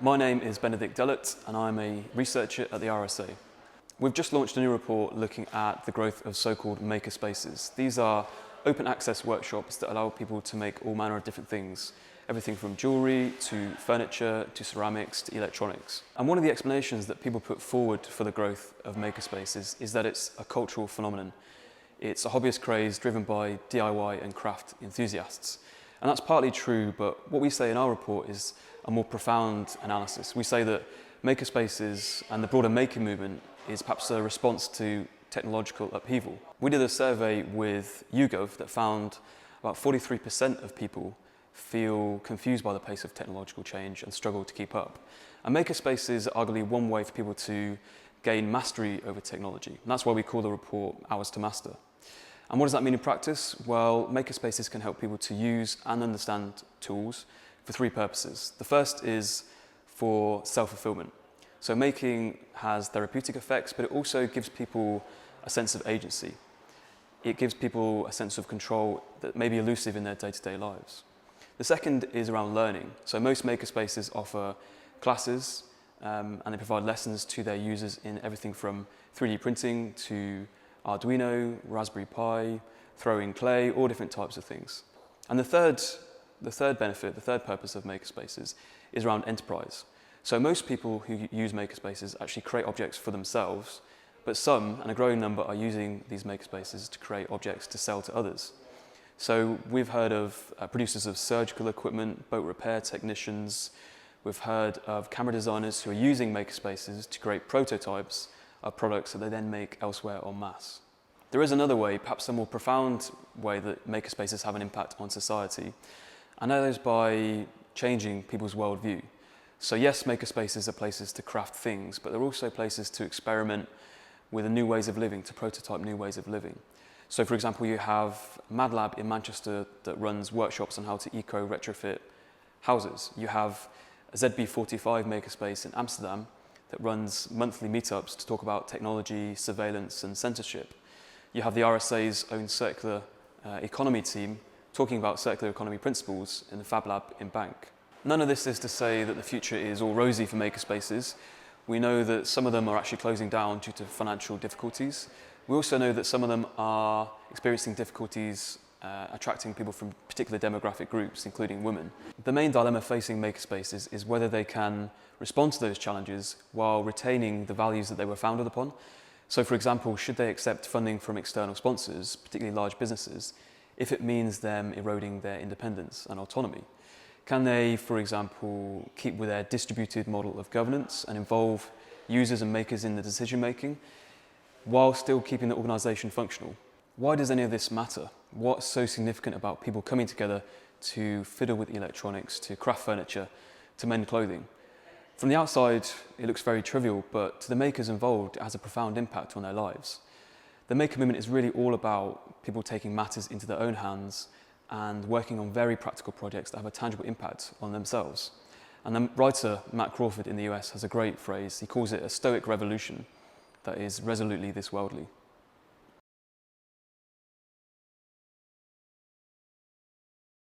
My name is Benedict Dellot and I'm a researcher at the RSA. We've just launched a new report looking at the growth of so-called makerspaces. These are open access workshops that allow people to make all manner of different things, everything from jewellery to furniture to ceramics to electronics. And one of the explanations that people put forward for the growth of makerspaces is that it's a cultural phenomenon. It's a hobbyist craze driven by DIY and craft enthusiasts. And that's partly true, but what we say in our report is a more profound analysis. We say that makerspaces and the broader making movement is perhaps a response to technological upheaval. We did a survey with YouGov that found about 43% of people feel confused by the pace of technological change and struggle to keep up. And makerspaces are arguably one way for people to gain mastery over technology. And that's why we call the report Ours to Master. And what does that mean in practice? Well, makerspaces can help people to use and understand tools for three purposes. The first is for self-fulfillment. So making has therapeutic effects, but it also gives people a sense of agency. It gives people a sense of control that may be elusive in their day-to-day lives. The second is around learning. So most makerspaces offer classes and they provide lessons to their users in everything from 3D printing to Arduino, Raspberry Pi, throwing clay, all different types of things. And the third benefit, the third purpose of makerspaces is around enterprise. So most people who use makerspaces actually create objects for themselves, but some, and a growing number, are using these makerspaces to create objects to sell to others. So we've heard of producers of surgical equipment, boat repair technicians. We've heard of camera designers who are using makerspaces to create prototypes of products that they then make elsewhere en masse. There is another way, perhaps a more profound way, that makerspaces have an impact on society, and that is by changing people's worldview. So yes, makerspaces are places to craft things, but they're also places to experiment with new ways of living, to prototype new ways of living. So for example, you have MadLab in Manchester that runs workshops on how to eco-retrofit houses. You have a ZB45 makerspace in Amsterdam that runs monthly meetups to talk about technology, surveillance and censorship. You have the RSA's own circular economy team talking about circular economy principles in the Fab Lab in Bank. None of this is to say that the future is all rosy for makerspaces. We know that some of them are actually closing down due to financial difficulties. We also know that some of them are experiencing difficulties attracting people from particular demographic groups, including women. The main dilemma facing makerspaces is whether they can respond to those challenges while retaining the values that they were founded upon. So for example, should they accept funding from external sponsors, particularly large businesses, if it means them eroding their independence and autonomy? Can they, for example, keep with their distributed model of governance and involve users and makers in the decision making while still keeping the organisation functional? Why does any of this matter? What's so significant about people coming together to fiddle with electronics, to craft furniture, to mend clothing? From the outside, it looks very trivial, but to the makers involved, it has a profound impact on their lives. The maker movement is really all about people taking matters into their own hands and working on very practical projects that have a tangible impact on themselves. And the writer Matt Crawford in the US has a great phrase. He calls it a stoic revolution that is resolutely this worldly.